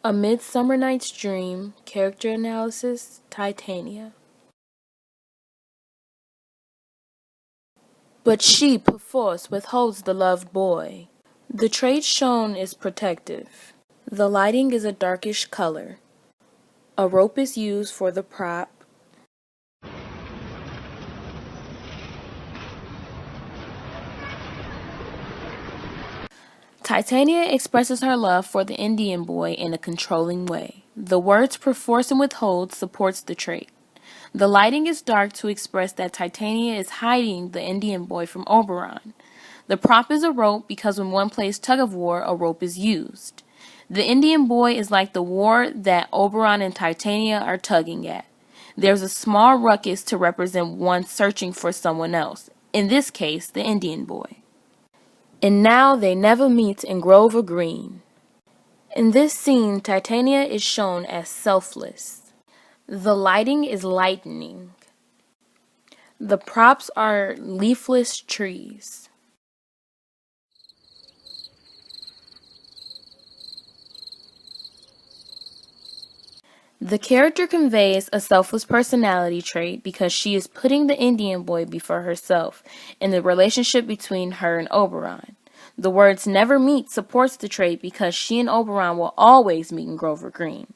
A Midsummer Night's Dream, character analysis, Titania. But she, perforce, withholds the loved boy. The trait shown is protective. The lighting is a darkish color. A rope is used for the prop. Titania expresses her love for the Indian boy in a controlling way. The words perforce and withhold supports the trait. The lighting is dark to express that Titania is hiding the Indian boy from Oberon. The prop is a rope because when one plays tug-of-war, a rope is used. The Indian boy is like the war that Oberon and Titania are tugging at. There's a small ruckus to represent one searching for someone else, in this case, the Indian boy. And now they never meet in Grover Green. In this scene, Titania is shown as selfless. The lighting is lightening. The props are leafless trees. The character conveys a selfless personality trait because she is putting the Indian boy before herself in the relationship between her and Oberon. The words never meet supports the trait because she and Oberon will always meet in Grover Green.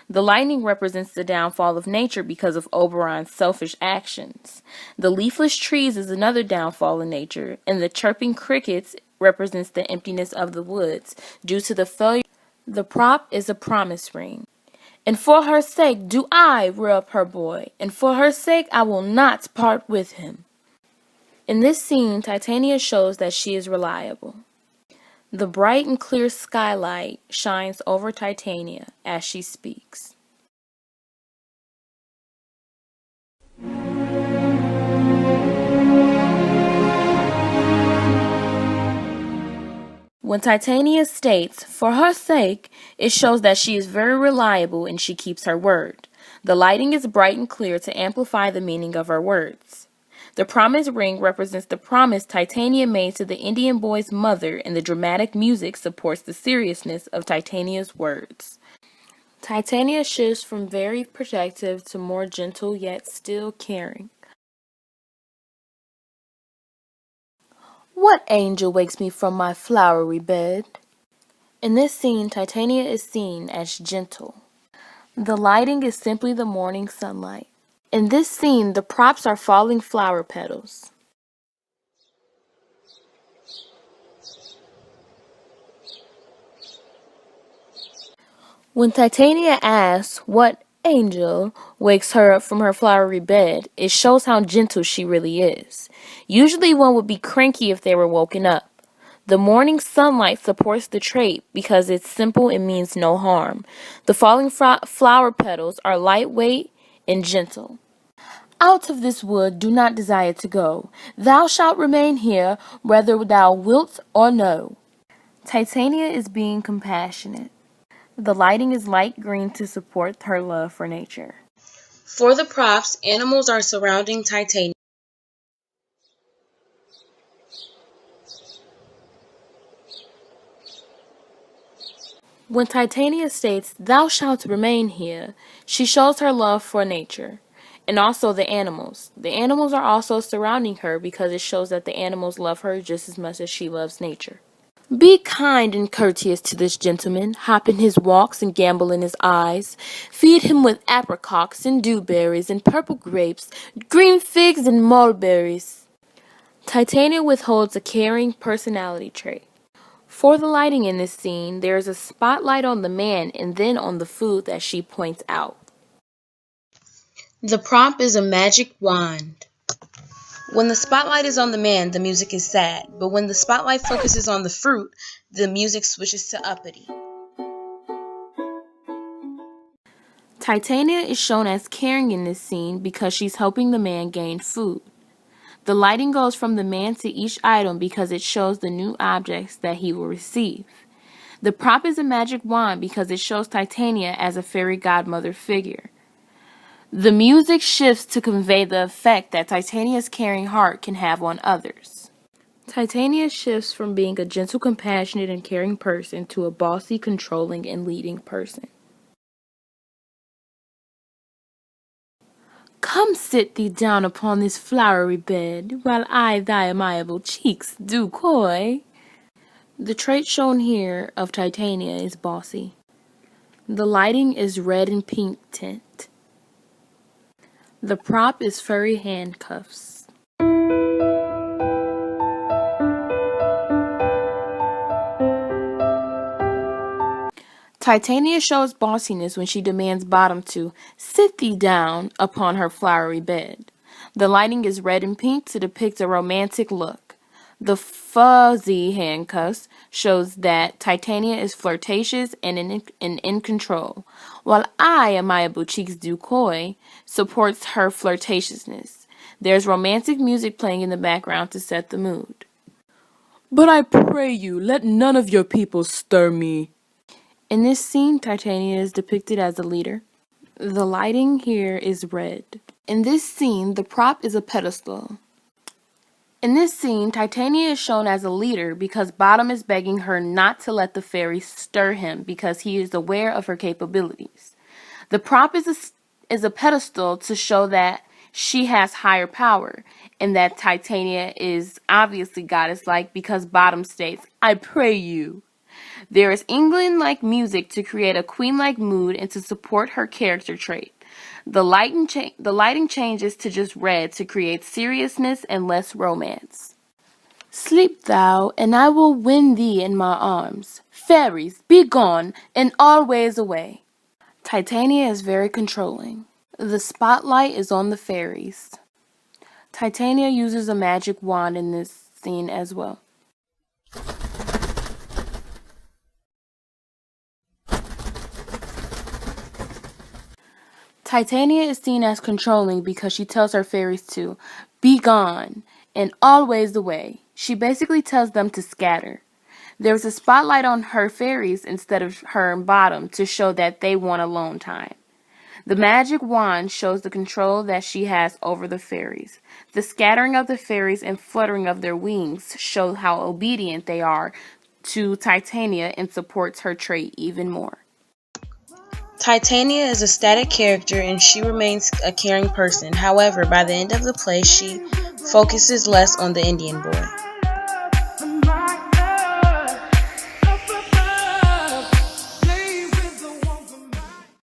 The lightning represents the downfall of nature because of Oberon's selfish actions. The leafless trees is another downfall in nature, and the chirping crickets represents the emptiness of the woods due to the failure. The prop is a promise ring. And for her sake do I rear up her boy, and for her sake I will not part with him. In this scene, Titania shows that she is reliable. The bright and clear skylight shines over Titania as she speaks. When Titania states, for her sake, it shows that she is very reliable and she keeps her word. The lighting is bright and clear to amplify the meaning of her words. The promise ring represents the promise Titania made to the Indian boy's mother, and the dramatic music supports the seriousness of Titania's words. Titania shifts from very protective to more gentle yet still caring. What angel wakes me from my flowery bed? In this scene, Titania is seen as gentle. The lighting is simply the morning sunlight. In this scene, the props are falling flower petals. When Titania asks what angel wakes her up from her flowery bed, it shows how gentle she really is. Usually one would be cranky if they were woken up. The morning sunlight supports the trait because it's simple and means no harm. The falling flower petals are lightweight and gentle. Out of this wood do not desire to go. Thou shalt remain here, whether thou wilt or no. Titania is being compassionate. The lighting is light green to support her love for nature. For the props, animals are surrounding Titania. When Titania states, thou shalt remain here, she shows her love for nature, and also the animals. The animals are also surrounding her because it shows that the animals love her just as much as she loves nature. Be kind and courteous to this gentleman, hop in his walks and gambol in his eyes. Feed him with apricots and dewberries and purple grapes, green figs and mulberries. Titania withholds a caring personality trait. For the lighting in this scene, there is a spotlight on the man and then on the food that she points out. The prop is a magic wand. When the spotlight is on the man, the music is sad, but when the spotlight focuses on the fruit, the music switches to uppity. Titania is shown as caring in this scene because she's helping the man gain food. The lighting goes from the man to each item because it shows the new objects that he will receive. The prop is a magic wand because it shows Titania as a fairy godmother figure. The music shifts to convey the effect that Titania's caring heart can have on others. Titania shifts from being a gentle, compassionate, and caring person to a bossy, controlling, and leading person. Come sit thee down upon this flowery bed, while I thy amiable cheeks do coy. The trait shown here of Titania is bossy. The lighting is red and pink tint. The prop is furry handcuffs. Titania shows bossiness when she demands Bottom to sit thee down upon her flowery bed. The lighting is red and pink to depict a romantic look. The fuzzy handcuffs shows that Titania is flirtatious and in control, while I, amiable cheeks do coy, supports her flirtatiousness. There's romantic music playing in the background to set the mood. But I pray you, let none of your people stir me. In this scene, Titania is depicted as a leader. The lighting here is red. In this scene, the prop is a pedestal. In this scene, Titania is shown as a leader because Bottom is begging her not to let the fairy stir him because he is aware of her capabilities. The prop is a pedestal to show that she has higher power and that Titania is obviously goddess-like because Bottom states, I pray you. There is England-like music to create a queen-like mood and to support her character trait. The lighting changes to just red to create seriousness and less romance. Sleep thou, and I will win thee in my arms. Fairies, be gone, and always away. Titania is very controlling. The spotlight is on the fairies. Titania uses a magic wand in this scene as well. Titania is seen as controlling because she tells her fairies to be gone and always away. She basically tells them to scatter. There's a spotlight on her fairies instead of her and Bottom to show that they want alone time. The magic wand shows the control that she has over the fairies. The scattering of the fairies and fluttering of their wings show how obedient they are to Titania and supports her trait even more. Titania is a static character and she remains a caring person. However, by the end of the play, she focuses less on the Indian boy.